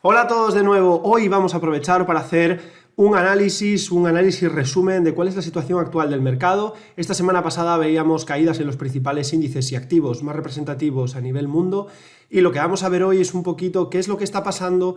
Hola a todos de nuevo. Hoy vamos a aprovechar para hacer un análisis resumen de cuál es la situación actual del mercado. Esta semana pasada veíamos caídas en los principales índices y activos más representativos a nivel mundo, y lo que vamos a ver hoy es un poquito qué es lo que está pasando,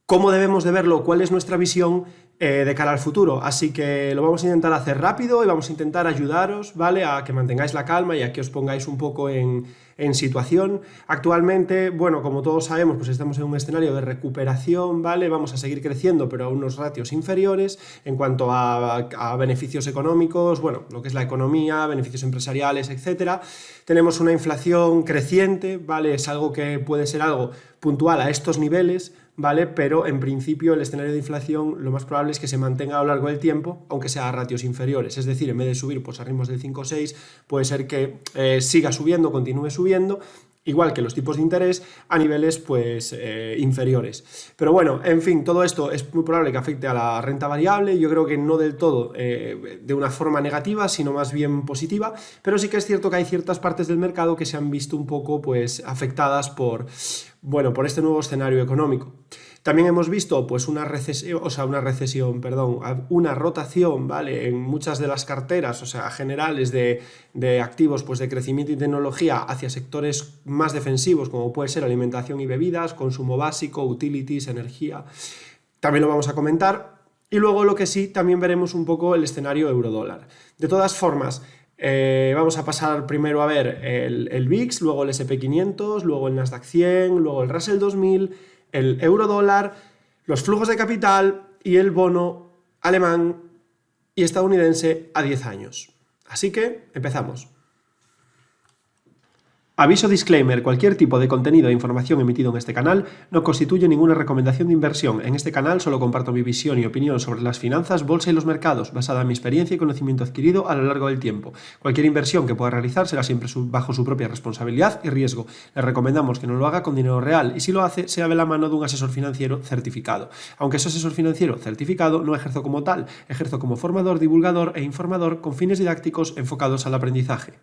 cómo debemos de verlo, cuál es nuestra visión de cara al futuro. Así que lo vamos a intentar hacer rápido y vamos a intentar ayudaros, ¿vale?, a que mantengáis la calma y a que os pongáis un poco en situación. Actualmente, bueno, como todos sabemos, pues estamos en un escenario de recuperación, ¿vale? Vamos a seguir creciendo, pero a unos ratios inferiores en cuanto a beneficios económicos, bueno, lo que es la economía, beneficios empresariales, etcétera. Tenemos una inflación creciente, ¿vale? Es algo que puede ser algo puntual a estos niveles, ¿vale? Pero en principio el escenario de inflación lo más probable es que se mantenga a lo largo del tiempo, aunque sea a ratios inferiores. Es decir, en vez de subir pues a ritmos del 5 o 6, puede ser que siga subiendo, continúe subiendo, igual que los tipos de interés, a niveles pues inferiores. Pero bueno, en fin, todo esto es muy probable que afecte a la renta variable. Yo creo que no del todo de una forma negativa, sino más bien positiva, pero sí que es cierto que hay ciertas partes del mercado que se han visto un poco pues afectadas por este nuevo escenario económico. También hemos visto pues una rotación, ¿vale?, en muchas de las carteras, generales de activos pues de crecimiento y tecnología hacia sectores más defensivos, como puede ser alimentación y bebidas, consumo básico, utilities, energía. También lo vamos a comentar. Y luego lo que sí, también veremos un poco el escenario euro-dólar. De todas formas, vamos a pasar primero a ver el VIX, luego el S&P 500, luego el Nasdaq 100, luego el Russell 2000, el euro-dólar, los flujos de capital y el bono alemán y estadounidense a 10 años. Así que empezamos. Aviso disclaimer: cualquier tipo de contenido e información emitido en este canal no constituye ninguna recomendación de inversión. En este canal solo comparto mi visión y opinión sobre las finanzas, bolsa y los mercados, basada en mi experiencia y conocimiento adquirido a lo largo del tiempo. Cualquier inversión que pueda realizar será siempre bajo su propia responsabilidad y riesgo. Le recomendamos que no lo haga con dinero real y, si lo hace, sea de la mano de un asesor financiero certificado. Aunque ese asesor financiero certificado no ejerzo como tal, ejerzo como formador, divulgador e informador con fines didácticos enfocados al aprendizaje.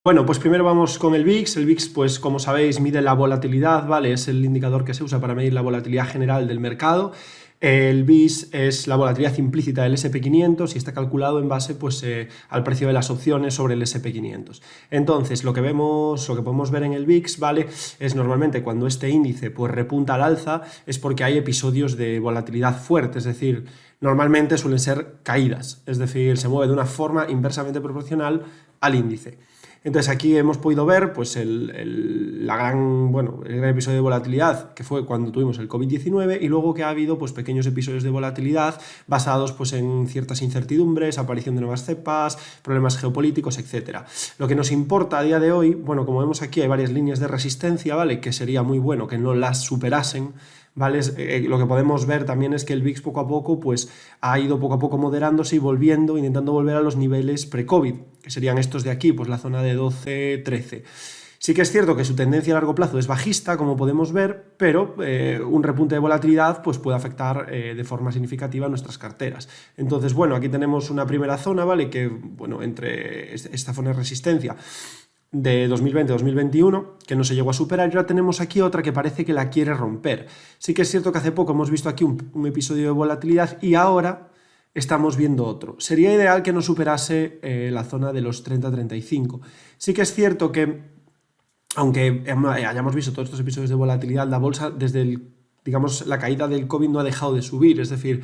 Bueno, pues primero vamos con el VIX. El VIX, pues como sabéis, mide la volatilidad, ¿vale? Es el indicador que se usa para medir la volatilidad general del mercado. El VIX es la volatilidad implícita del S&P 500 y está calculado en base pues, al precio de las opciones sobre el S&P 500. Entonces, lo que podemos ver en el VIX, ¿vale?, es normalmente cuando este índice pues, repunta al alza, es porque hay episodios de volatilidad fuerte, es decir, normalmente suelen ser caídas, es decir, se mueve de una forma inversamente proporcional al índice. Entonces aquí hemos podido ver pues, el gran episodio de volatilidad que fue cuando tuvimos el COVID-19, y luego que ha habido pues, pequeños episodios de volatilidad basados pues, en ciertas incertidumbres, aparición de nuevas cepas, problemas geopolíticos, etc. Lo que nos importa a día de hoy, bueno, como vemos aquí hay varias líneas de resistencia, ¿vale?, que sería muy bueno que no las superasen, ¿vale? Lo que podemos ver también es que el VIX poco a poco pues, ha ido poco a poco moderándose y intentando volver a los niveles pre-COVID, que serían estos de aquí, pues la zona de 12, 13. Sí que es cierto que su tendencia a largo plazo es bajista, como podemos ver, pero un repunte de volatilidad pues, puede afectar de forma significativa a nuestras carteras. Entonces, bueno, aquí tenemos una primera zona, ¿vale?, que, bueno, entre esta zona de resistencia de 2020-2021, que no se llegó a superar, y ahora tenemos aquí otra que parece que la quiere romper. Sí que es cierto que hace poco hemos visto aquí un episodio de volatilidad y ahora estamos viendo otro. Sería ideal que no superase la zona de los 30-35. Sí que es cierto que, aunque hayamos visto todos estos episodios de volatilidad, la bolsa desde la caída del COVID no ha dejado de subir, es decir,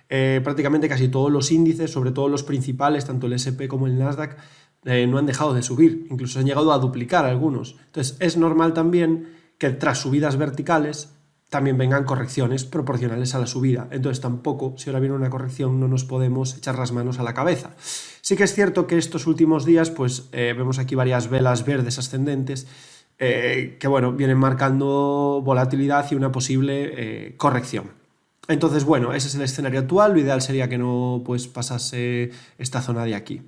prácticamente casi todos los índices, sobre todo los principales, tanto el S&P como el Nasdaq, no han dejado de subir, incluso han llegado a duplicar algunos. Entonces es normal también que tras subidas verticales también vengan correcciones proporcionales a la subida. Entonces tampoco, si ahora viene una corrección, no nos podemos echar las manos a la cabeza. Sí que es cierto que estos últimos días pues vemos aquí varias velas verdes ascendentes que bueno, vienen marcando volatilidad y una posible corrección. Entonces, bueno, ese es el escenario actual. Lo ideal sería que no pues, pasase esta zona de aquí.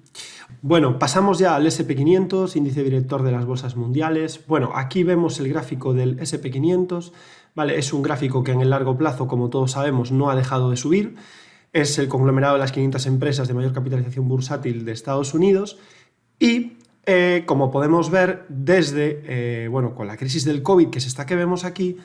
Bueno, pasamos ya al S&P 500, índice director de las bolsas mundiales. Bueno, aquí vemos el gráfico del S&P 500, ¿vale? Es un gráfico que en el largo plazo, como todos sabemos, no ha dejado de subir. Es el conglomerado de las 500 empresas de mayor capitalización bursátil de Estados Unidos y, como podemos ver, desde, con la crisis del COVID, que es esta que vemos aquí,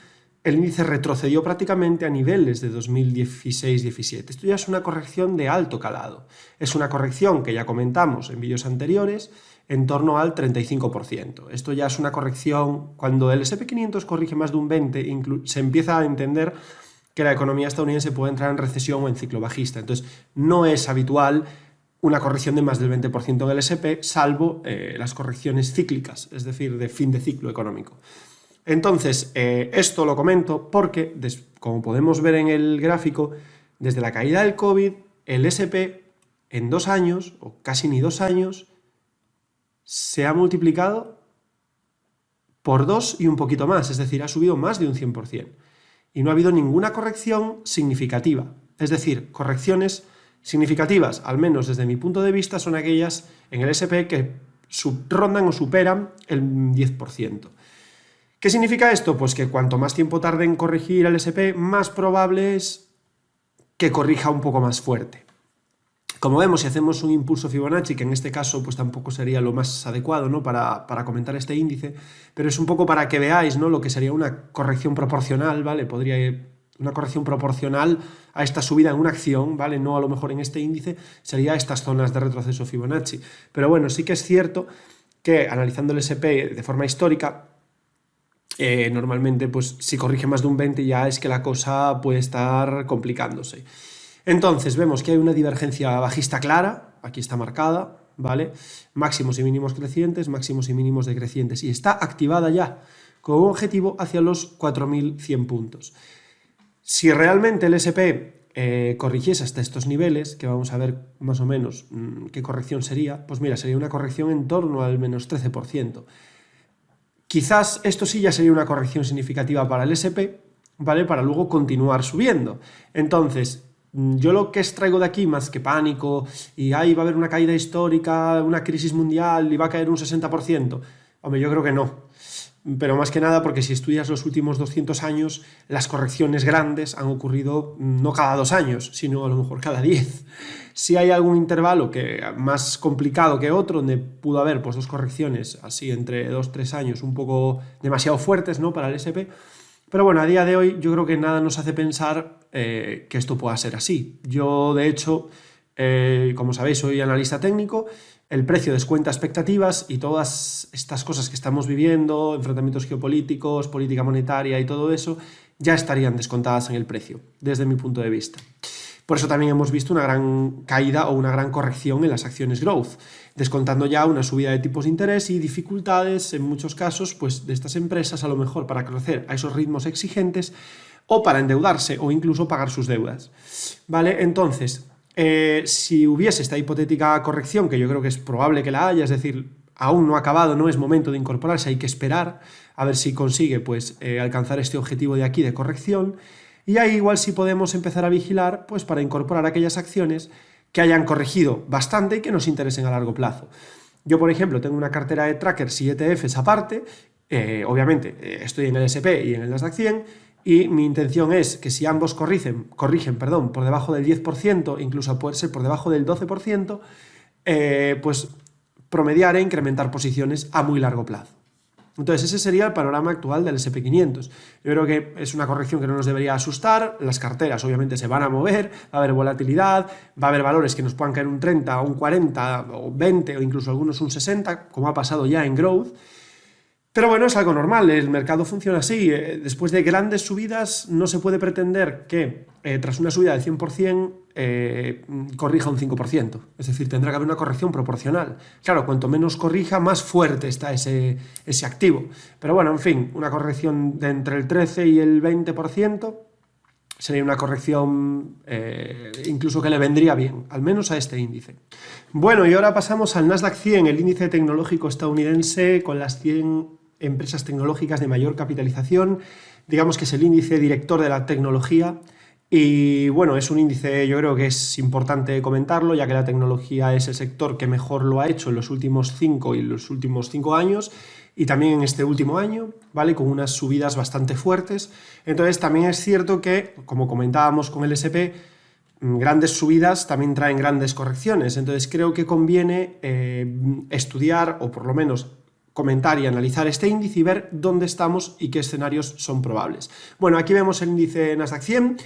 el índice retrocedió prácticamente a niveles de 2016-17. Esto ya es una corrección de alto calado. Es una corrección que ya comentamos en vídeos anteriores, en torno al 35%. Esto ya es una corrección, cuando el S&P 500 corrige más de un 20%, se empieza a entender que la economía estadounidense puede entrar en recesión o en ciclo bajista. Entonces, no es habitual una corrección de más del 20% en el S&P, salvo las correcciones cíclicas, es decir, de fin de ciclo económico. Entonces, esto lo comento porque, como podemos ver en el gráfico, desde la caída del COVID, el S&P en 2 años, o casi ni 2 años, se ha multiplicado por 2 y un poquito más, es decir, ha subido más de un 100%. Y no ha habido ninguna corrección significativa. Es decir, correcciones significativas, al menos desde mi punto de vista, son aquellas en el S&P que rondan o superan el 10%. ¿Qué significa esto? Pues que cuanto más tiempo tarde en corregir el S&P, más probable es que corrija un poco más fuerte. Como vemos, si hacemos un impulso Fibonacci, que en este caso pues tampoco sería lo más adecuado, ¿no?, para comentar este índice, pero es un poco para que veáis, ¿no?, lo que sería una corrección proporcional, ¿vale? Una corrección proporcional a esta subida en una acción, ¿vale? No a lo mejor en este índice, sería estas zonas de retroceso Fibonacci. Pero bueno, sí que es cierto que analizando el S&P de forma histórica, normalmente pues si corrige más de un 20 ya es que la cosa puede estar complicándose. Entonces vemos que hay una divergencia bajista clara, aquí está marcada, ¿vale? Máximos y mínimos crecientes, máximos y mínimos decrecientes, y está activada ya con un objetivo hacia los 4.100 puntos. Si realmente el S&P corrigiese hasta estos niveles, que vamos a ver más o menos qué corrección sería, pues mira, sería una corrección en torno al menos 13%. Quizás esto sí ya sería una corrección significativa para el S&P, ¿vale?, para luego continuar subiendo. Entonces, yo lo que extraigo de aquí, más que pánico, y ahí va a haber una caída histórica, una crisis mundial y va a caer un 60%, hombre, yo creo que no. Pero más que nada porque si estudias los últimos 200 años, las correcciones grandes han ocurrido no cada 2 años, sino a lo mejor cada 10. Si hay algún intervalo que más complicado que otro, donde pudo haber pues 2 correcciones así entre 2-3 años un poco demasiado fuertes, ¿no?, para el S&P. Pero bueno, a día de hoy yo creo que nada nos hace pensar que esto pueda ser así. Yo, de hecho, como sabéis, soy analista técnico. El precio descuenta expectativas y todas estas cosas que estamos viviendo, enfrentamientos geopolíticos, política monetaria y todo eso, ya estarían descontadas en el precio, desde mi punto de vista. Por eso también hemos visto una gran caída o una gran corrección en las acciones growth, descontando ya una subida de tipos de interés y dificultades, en muchos casos, pues, de estas empresas, a lo mejor para crecer a esos ritmos exigentes o para endeudarse o incluso pagar sus deudas. ¿Vale? Entonces, si hubiese esta hipotética corrección, que yo creo que es probable que la haya, es decir, aún no ha acabado, no es momento de incorporarse, hay que esperar a ver si consigue pues, alcanzar este objetivo de aquí de corrección, y ahí igual sí podemos empezar a vigilar pues, para incorporar aquellas acciones que hayan corregido bastante y que nos interesen a largo plazo. Yo, por ejemplo, tengo una cartera de trackers y ETFs aparte, obviamente estoy en el S&P y en el Nasdaq 100, y mi intención es que si ambos corrigen por debajo del 10%, incluso a poder ser por debajo del 12%, pues promediar e incrementar posiciones a muy largo plazo. Entonces ese sería el panorama actual del S&P 500. Yo creo que es una corrección que no nos debería asustar. Las carteras obviamente se van a mover, va a haber volatilidad, va a haber valores que nos puedan caer un 30, un 40 o 20 o incluso algunos un 60, como ha pasado ya en Growth. Pero bueno, es algo normal, el mercado funciona así. Después de grandes subidas no se puede pretender que tras una subida del 100% corrija un 5%. Es decir, tendrá que haber una corrección proporcional. Claro, cuanto menos corrija, más fuerte está ese activo. Pero bueno, en fin, una corrección de entre el 13 y el 20% sería una corrección incluso que le vendría bien, al menos a este índice. Bueno, y ahora pasamos al Nasdaq 100, el índice tecnológico estadounidense con las 100 empresas tecnológicas de mayor capitalización. Digamos que es el índice director de la tecnología. Y bueno, es un índice, yo creo que es importante comentarlo, ya que la tecnología es el sector que mejor lo ha hecho en los últimos 5 años y también en este último año, ¿vale? Con unas subidas bastante fuertes. Entonces también es cierto que, como comentábamos con el S&P, grandes subidas también traen grandes correcciones. Entonces creo que conviene estudiar, o por lo menos comentar y analizar este índice y ver dónde estamos y qué escenarios son probables. Bueno, aquí vemos el índice Nasdaq 100.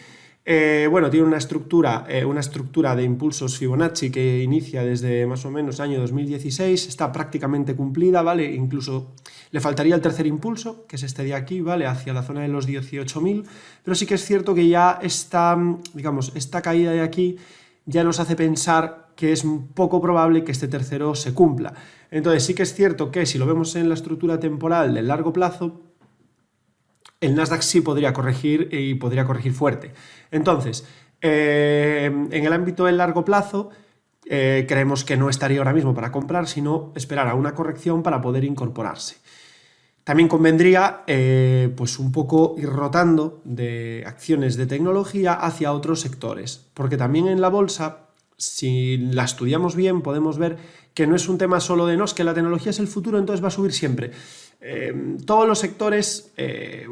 Bueno, tiene una estructura de impulsos Fibonacci que inicia desde más o menos año 2016, está prácticamente cumplida, ¿vale? Incluso le faltaría el tercer impulso, que es este de aquí, ¿vale? Hacia la zona de los 18.000, pero sí que es cierto que ya esta caída de aquí ya nos hace pensar que es poco probable que este tercero se cumpla. Entonces sí que es cierto que si lo vemos en la estructura temporal del largo plazo, el Nasdaq sí podría corregir y podría corregir fuerte. Entonces, en el ámbito del largo plazo, creemos que no estaría ahora mismo para comprar, sino esperar a una corrección para poder incorporarse. También convendría pues un poco ir rotando de acciones de tecnología hacia otros sectores, porque también en la bolsa, si la estudiamos bien, podemos ver que no es un tema solo de no, es que la tecnología es el futuro, entonces va a subir siempre. Todos los sectores,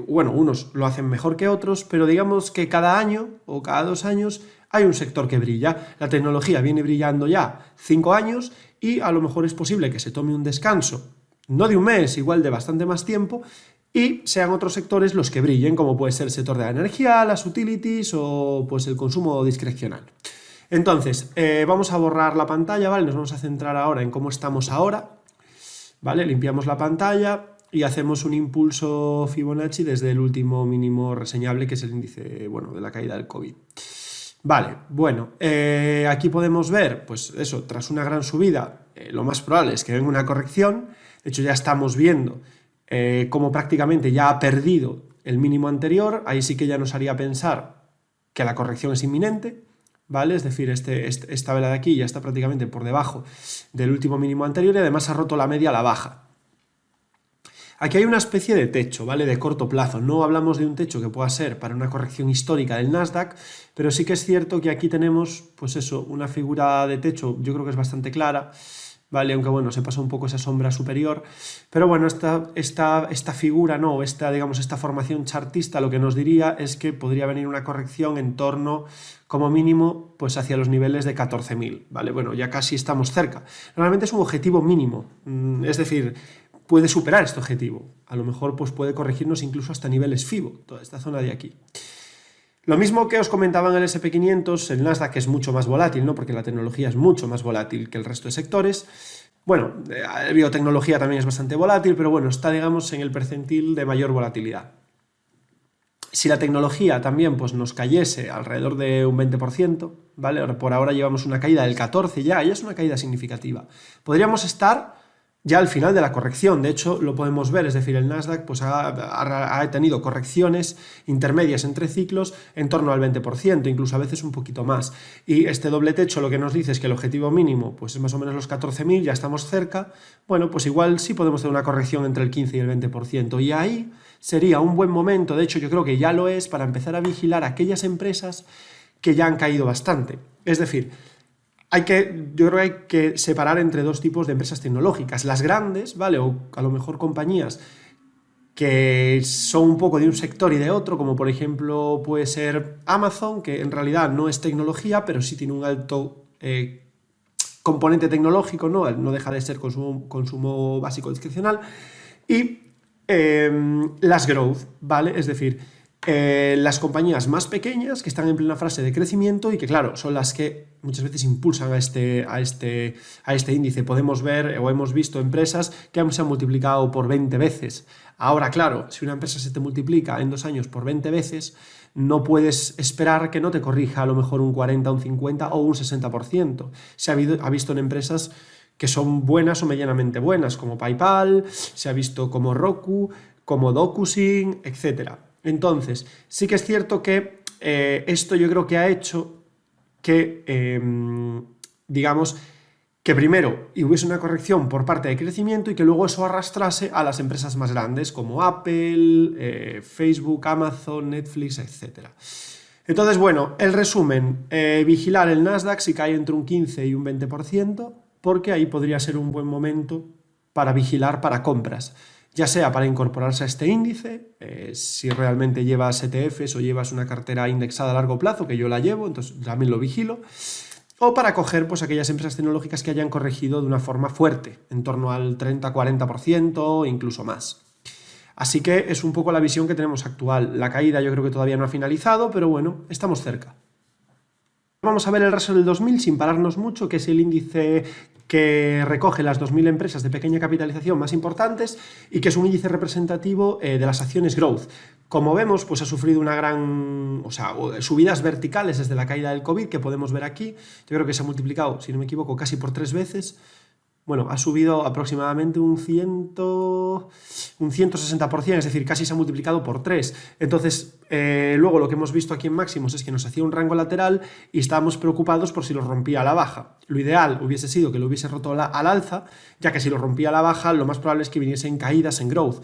bueno, unos lo hacen mejor que otros, pero digamos que cada año o cada 2 años hay un sector que brilla. La tecnología viene brillando ya 5 años y a lo mejor es posible que se tome un descanso, no de un mes, igual de bastante más tiempo, y sean otros sectores los que brillen, como puede ser el sector de la energía, las utilities o pues el consumo discrecional. Entonces, vamos a borrar la pantalla, ¿vale? Nos vamos a centrar ahora en cómo estamos ahora, ¿vale? Limpiamos la pantalla y hacemos un impulso Fibonacci desde el último mínimo reseñable, que es el índice, bueno, de la caída del COVID. Vale, bueno, aquí podemos ver, pues eso, tras una gran subida, lo más probable es que venga una corrección. De hecho, ya estamos viendo cómo prácticamente ya ha perdido el mínimo anterior. Ahí sí que ya nos haría pensar que la corrección es inminente, ¿vale? Es decir, esta vela de aquí ya está prácticamente por debajo del último mínimo anterior y además ha roto la media a la baja. Aquí hay una especie de techo, ¿vale? De corto plazo. No hablamos de un techo que pueda ser para una corrección histórica del Nasdaq, pero sí que es cierto que aquí tenemos, pues eso, una figura de techo, yo creo que es bastante clara, ¿vale? Aunque bueno, se pasa un poco esa sombra superior, pero bueno, esta figura, no, digamos, esta formación chartista lo que nos diría es que podría venir una corrección en torno, como mínimo, pues hacia los niveles de 14.000, ¿vale? Bueno, ya casi estamos cerca. Normalmente es un objetivo mínimo, es decir, puede superar este objetivo. A lo mejor pues puede corregirnos incluso hasta niveles FIBO, toda esta zona de aquí. Lo mismo que os comentaba en el SP500, el Nasdaq es mucho más volátil, ¿no? Porque la tecnología es mucho más volátil que el resto de sectores. Bueno, la biotecnología también es bastante volátil, pero bueno, está, digamos, en el percentil de mayor volatilidad. Si la tecnología también pues, nos cayese alrededor de un 20%, ¿vale? Por ahora llevamos una caída del 14%, ya es una caída significativa. Podríamos estar ya al final de la corrección, de hecho lo podemos ver, es decir, el Nasdaq pues, ha tenido correcciones intermedias entre ciclos en torno al 20%, incluso a veces un poquito más. Y este doble techo lo que nos dice es que el objetivo mínimo pues, es más o menos los 14.000, ya estamos cerca. Bueno, pues igual sí podemos tener una corrección entre el 15 y el 20%. Y ahí sería un buen momento, de hecho yo creo que ya lo es, para empezar a vigilar aquellas empresas que ya han caído bastante. Es decir, yo creo que hay que separar entre dos tipos de empresas tecnológicas. Las grandes, ¿vale? O a lo mejor compañías que son un poco de un sector y de otro, como por ejemplo puede ser Amazon, que en realidad no es tecnología, pero sí tiene un alto componente tecnológico, ¿no? No deja de ser consumo básico discrecional. Y las growth, ¿vale? Es decir, las compañías más pequeñas que están en plena fase de crecimiento y que, claro, son las que muchas veces impulsan a este índice. Podemos ver o hemos visto empresas que se han multiplicado por 20 veces. Ahora, claro, si una empresa se te multiplica en 2 años por 20 veces, no puedes esperar que no te corrija a lo mejor un 40, un 50 o un 60%. Se ha visto en empresas que son buenas o medianamente buenas, como PayPal, se ha visto como Roku, como DocuSign, etcétera. Entonces, sí que es cierto que esto yo creo que ha hecho que, digamos, que primero hubiese una corrección por parte de crecimiento y que luego eso arrastrase a las empresas más grandes como Apple, Facebook, Amazon, Netflix, etc. Entonces, bueno, el resumen, vigilar el Nasdaq si cae entre un 15 y un 20%, porque ahí podría ser un buen momento para vigilar para compras, ya sea para incorporarse a este índice, si realmente llevas ETFs o llevas una cartera indexada a largo plazo, que yo la llevo, entonces también lo vigilo, o para coger pues aquellas empresas tecnológicas que hayan corregido de una forma fuerte, en torno al 30-40%, incluso más. Así que es un poco la visión que tenemos actual. La caída yo creo que todavía no ha finalizado, pero bueno, estamos cerca. Vamos a ver el Russell 2000 sin pararnos mucho, que es el índice que recoge las 2.000 empresas de pequeña capitalización más importantes y que es un índice representativo de las acciones growth. Como vemos, pues ha sufrido una gran, subidas verticales desde la caída del COVID, que podemos ver aquí. Yo creo que se ha multiplicado, si no me equivoco, casi por 3 veces. Bueno, ha subido aproximadamente un 160%, es decir, casi se ha multiplicado por 3. Entonces, luego lo que hemos visto aquí en máximos es que nos hacía un rango lateral y estábamos preocupados por si lo rompía a la baja. Lo ideal hubiese sido que lo hubiese roto al alza, ya que si lo rompía a la baja, lo más probable es que viniesen caídas en growth.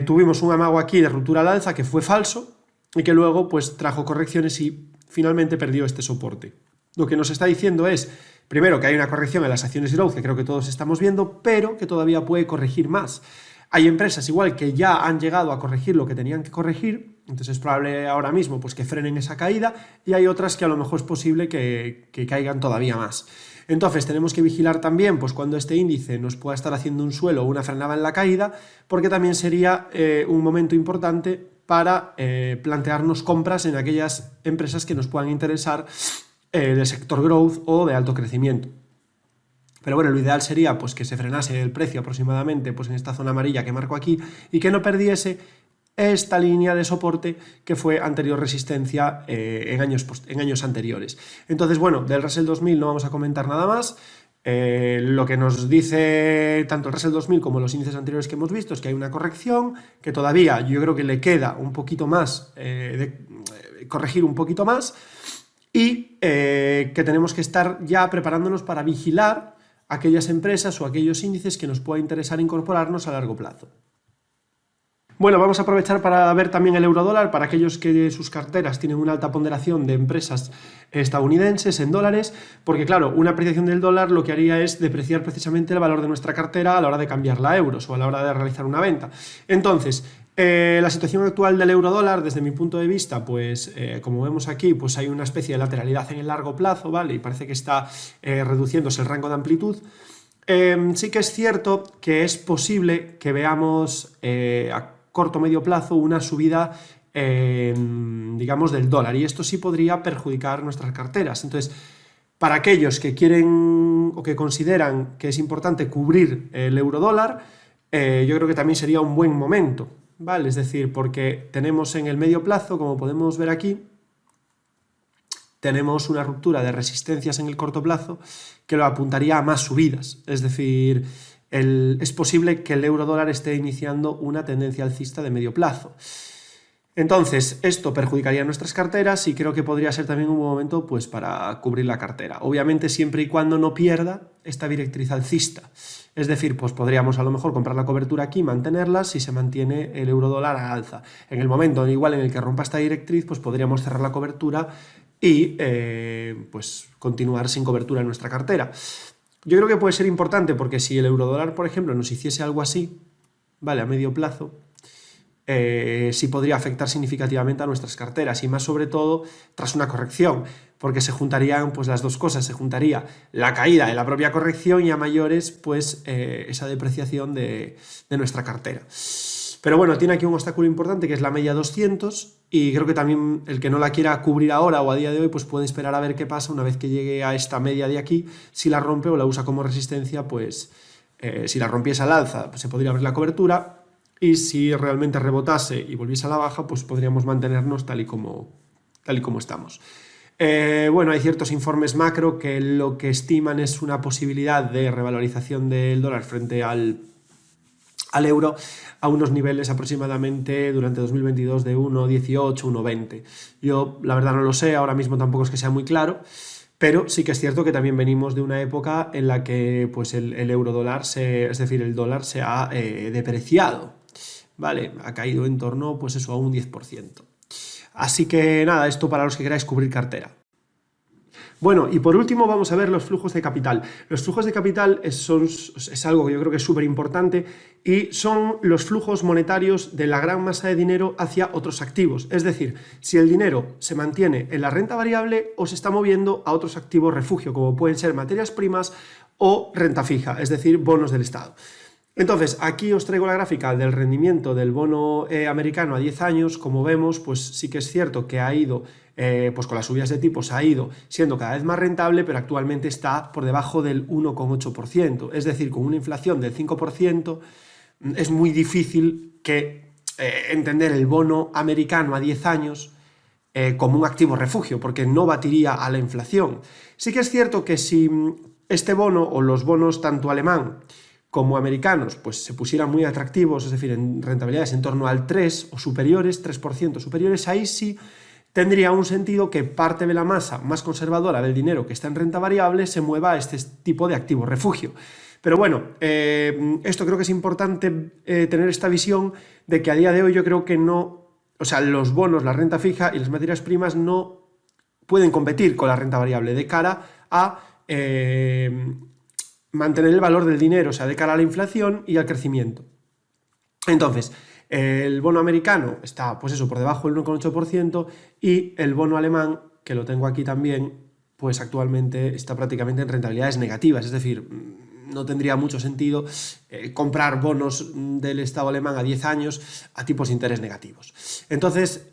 Tuvimos un amago aquí de ruptura al alza que fue falso y que luego pues trajo correcciones y finalmente perdió este soporte. Lo que nos está diciendo es, primero, que hay una corrección en las acciones growth, que creo que todos estamos viendo, pero que todavía puede corregir más. Hay empresas igual que ya han llegado a corregir lo que tenían que corregir, entonces es probable ahora mismo pues, que frenen esa caída, y hay otras que a lo mejor es posible que caigan todavía más. Entonces tenemos que vigilar también pues, cuando este índice nos pueda estar haciendo un suelo o una frenada en la caída, porque también sería un momento importante para plantearnos compras en aquellas empresas que nos puedan interesar del sector growth o de alto crecimiento. Pero bueno, lo ideal sería pues, que se frenase el precio aproximadamente pues, en esta zona amarilla que marco aquí y que no perdiese esta línea de soporte que fue anterior resistencia en años anteriores. Entonces, bueno, del Russell 2000 no vamos a comentar nada más. Lo que nos dice tanto el Russell 2000 como los índices anteriores que hemos visto es que hay una corrección, que todavía yo creo que le queda un poquito más, corregir un poquito más, y que tenemos que estar ya preparándonos para vigilar aquellas empresas o aquellos índices que nos pueda interesar incorporarnos a largo plazo. Bueno, vamos a aprovechar para ver también el eurodólar para aquellos que sus carteras tienen una alta ponderación de empresas estadounidenses en dólares, porque claro, una apreciación del dólar lo que haría es depreciar precisamente el valor de nuestra cartera a la hora de cambiarla a euros o a la hora de realizar una venta. Entonces, la situación actual del eurodólar, desde mi punto de vista, pues como vemos aquí, pues hay una especie de lateralidad en el largo plazo, ¿vale? Y parece que está reduciéndose el rango de amplitud. Sí que es cierto que es posible que veamos a corto o medio plazo una subida, digamos, del dólar, y esto sí podría perjudicar nuestras carteras. Entonces, para aquellos que quieren o que consideran que es importante cubrir el eurodólar, yo creo que también sería un buen momento, ¿vale? Es decir, porque tenemos en el medio plazo, como podemos ver aquí, tenemos una ruptura de resistencias en el corto plazo que lo apuntaría a más subidas. Es decir, es posible que el eurodólar esté iniciando una tendencia alcista de medio plazo. Entonces, esto perjudicaría nuestras carteras y creo que podría ser también un buen momento pues, para cubrir la cartera. Obviamente, siempre y cuando no pierda esta directriz alcista. Es decir, pues podríamos a lo mejor comprar la cobertura aquí y mantenerla si se mantiene el eurodólar a alza. En el momento igual en el que rompa esta directriz, pues podríamos cerrar la cobertura y pues continuar sin cobertura en nuestra cartera. Yo creo que puede ser importante porque si el eurodólar, por ejemplo, nos hiciese algo así, ¿vale? A medio plazo, sí podría afectar significativamente a nuestras carteras y más sobre todo tras una corrección, porque se juntarían pues las dos cosas, se juntaría la caída de la propia corrección y a mayores pues esa depreciación de nuestra cartera. Pero bueno, tiene aquí un obstáculo importante que es la media 200 y creo que también el que no la quiera cubrir ahora o a día de hoy pues puede esperar a ver qué pasa una vez que llegue a esta media de aquí. Si la rompe o la usa como resistencia, pues si la rompiese al alza pues se podría abrir la cobertura y si realmente rebotase y volviese a la baja pues podríamos mantenernos tal y como estamos. Bueno, hay ciertos informes macro que lo que estiman es una posibilidad de revalorización del dólar frente al euro a unos niveles aproximadamente durante 2022 de 1,18, 1,20. Yo la verdad no lo sé, ahora mismo tampoco es que sea muy claro, pero sí que es cierto que también venimos de una época en la que pues el eurodólar, es decir, el dólar se ha depreciado, ¿vale? Ha caído en torno pues eso, a un 10%. Así que nada, esto para los que queráis cubrir cartera. Bueno, y por último vamos a ver los flujos de capital. Los flujos de capital es algo que yo creo que es súper importante y son los flujos monetarios de la gran masa de dinero hacia otros activos. Es decir, si el dinero se mantiene en la renta variable o se está moviendo a otros activos refugio, como pueden ser materias primas o renta fija, es decir, bonos del Estado. Entonces, aquí os traigo la gráfica del rendimiento del bono americano a 10 años. Como vemos, pues sí que es cierto que ha ido, pues con las subidas de tipos ha ido siendo cada vez más rentable, pero actualmente está por debajo del 1,8%. Es decir, con una inflación del 5%, es muy difícil entender el bono americano a 10 años como un activo refugio, porque no batiría a la inflación. Sí que es cierto que si este bono o los bonos tanto alemán como americanos pues se pusieran muy atractivos, es decir, en rentabilidades en torno al 3 o superiores, 3% superiores, ahí sí tendría un sentido que parte de la masa más conservadora del dinero que está en renta variable se mueva a este tipo de activo refugio. Pero bueno, esto creo que es importante tener esta visión de que a día de hoy yo creo que no, o sea, los bonos, la renta fija y las materias primas no pueden competir con la renta variable de cara a mantener el valor del dinero, o sea, de cara a la inflación y al crecimiento. Entonces, el bono americano está, pues eso, por debajo del 1,8% y el bono alemán, que lo tengo aquí también, pues actualmente está prácticamente en rentabilidades negativas, es decir, no tendría mucho sentido comprar bonos del Estado alemán a 10 años a tipos de interés negativos. Entonces,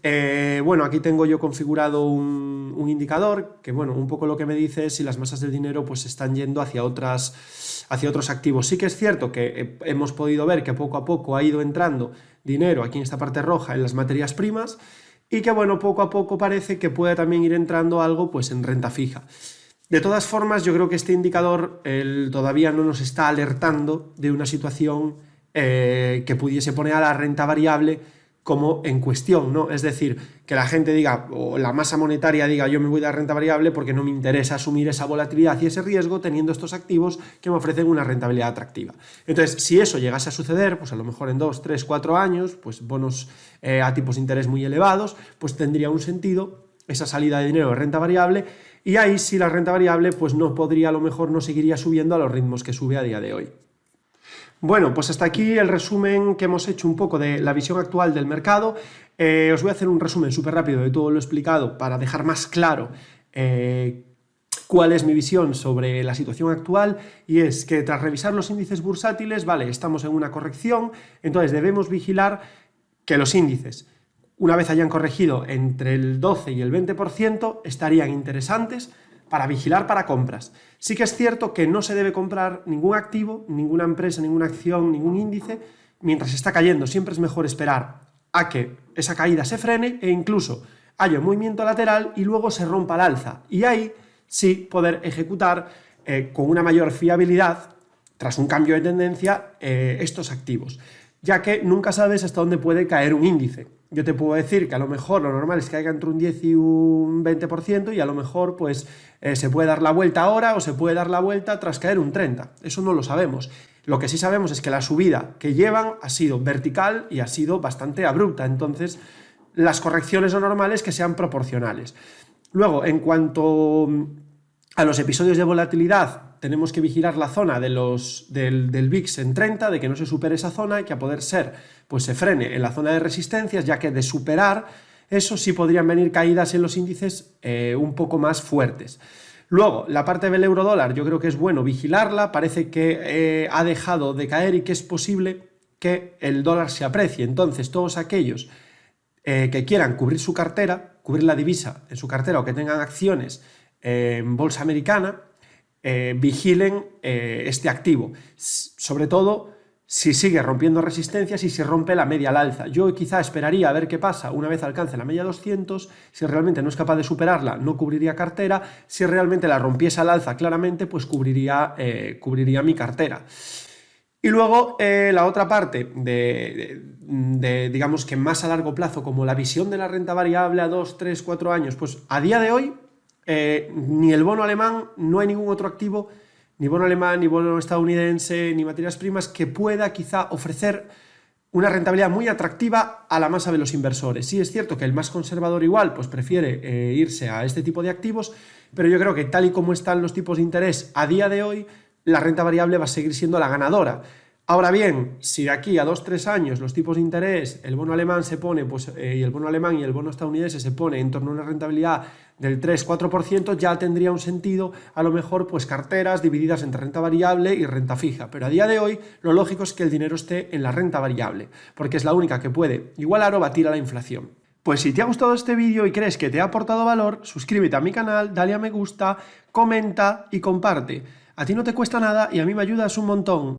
bueno, aquí tengo yo configurado un indicador que, bueno, un poco lo que me dice es si las masas del dinero pues están yendo hacia otros activos. Sí que es cierto que hemos podido ver que poco a poco ha ido entrando dinero aquí en esta parte roja en las materias primas y que, bueno, poco a poco parece que puede también ir entrando algo pues en renta fija. De todas formas, yo creo que este indicador todavía no nos está alertando de una situación que pudiese poner a la renta variable como en cuestión, ¿no? Es decir, que la gente diga, o la masa monetaria diga, yo me voy de la renta variable porque no me interesa asumir esa volatilidad y ese riesgo teniendo estos activos que me ofrecen una rentabilidad atractiva. Entonces, si eso llegase a suceder, pues a lo mejor en 2, 3, 4 años, pues bonos a tipos de interés muy elevados, pues tendría un sentido esa salida de dinero de renta variable y ahí sí la renta variable pues no podría, a lo mejor no seguiría subiendo a los ritmos que sube a día de hoy. Bueno, pues hasta aquí el resumen que hemos hecho un poco de la visión actual del mercado. Os voy a hacer un resumen súper rápido de todo lo explicado para dejar más claro cuál es mi visión sobre la situación actual, y es que tras revisar los índices bursátiles, vale, estamos en una corrección, entonces debemos vigilar que los índices, una vez hayan corregido entre el 12 y el 20%, estarían interesantes para vigilar para compras. Sí que es cierto que no se debe comprar ningún activo, ninguna empresa, ninguna acción, ningún índice mientras está cayendo. Siempre es mejor esperar a que esa caída se frene e incluso haya un movimiento lateral y luego se rompa al alza. Y ahí sí poder ejecutar con una mayor fiabilidad, tras un cambio de tendencia, estos activos, ya que nunca sabes hasta dónde puede caer un índice. Yo te puedo decir que a lo mejor lo normal es que caiga entre un 10 y un 20% y a lo mejor pues se puede dar la vuelta ahora o se puede dar la vuelta tras caer un 30%. Eso no lo sabemos. Lo que sí sabemos es que la subida que llevan ha sido vertical y ha sido bastante abrupta. Entonces, las correcciones lo normal es que sean proporcionales. Luego, en cuanto a los episodios de volatilidad, tenemos que vigilar la zona del VIX en 30, de que no se supere esa zona y que a poder ser pues se frene en la zona de resistencias, ya que de superar eso sí podrían venir caídas en los índices un poco más fuertes. Luego, la parte del euro dólar yo creo que es bueno vigilarla, parece que ha dejado de caer y que es posible que el dólar se aprecie. Entonces, todos aquellos que quieran cubrir su cartera, cubrir la divisa en su cartera o que tengan acciones en bolsa americana, vigilen este activo, sobre todo si sigue rompiendo resistencias y si rompe la media al alza. Yo quizá esperaría a ver qué pasa una vez alcance la media 200, si realmente no es capaz de superarla, no cubriría cartera, si realmente la rompiese al alza claramente, pues cubriría mi cartera. Y luego la otra parte digamos que más a largo plazo, como la visión de la renta variable a 2, 3, 4 años, pues a día de hoy ni el bono alemán, no hay ningún otro activo, ni bono alemán, ni bono estadounidense, ni materias primas que pueda quizá ofrecer una rentabilidad muy atractiva a la masa de los inversores. Sí es cierto que el más conservador igual pues prefiere irse a este tipo de activos, pero yo creo que tal y como están los tipos de interés a día de hoy, la renta variable va a seguir siendo la ganadora. Ahora bien, si de aquí a 2-3 años los tipos de interés, el bono alemán se pone, y el bono alemán y el bono estadounidense se pone en torno a una rentabilidad del 3-4%, ya tendría un sentido, a lo mejor, pues carteras divididas entre renta variable y renta fija. Pero a día de hoy, lo lógico es que el dinero esté en la renta variable, porque es la única que puede igualar o batir a la inflación. Pues si te ha gustado este vídeo y crees que te ha aportado valor, suscríbete a mi canal, dale a me gusta, comenta y comparte. A ti no te cuesta nada y a mí me ayudas un montón.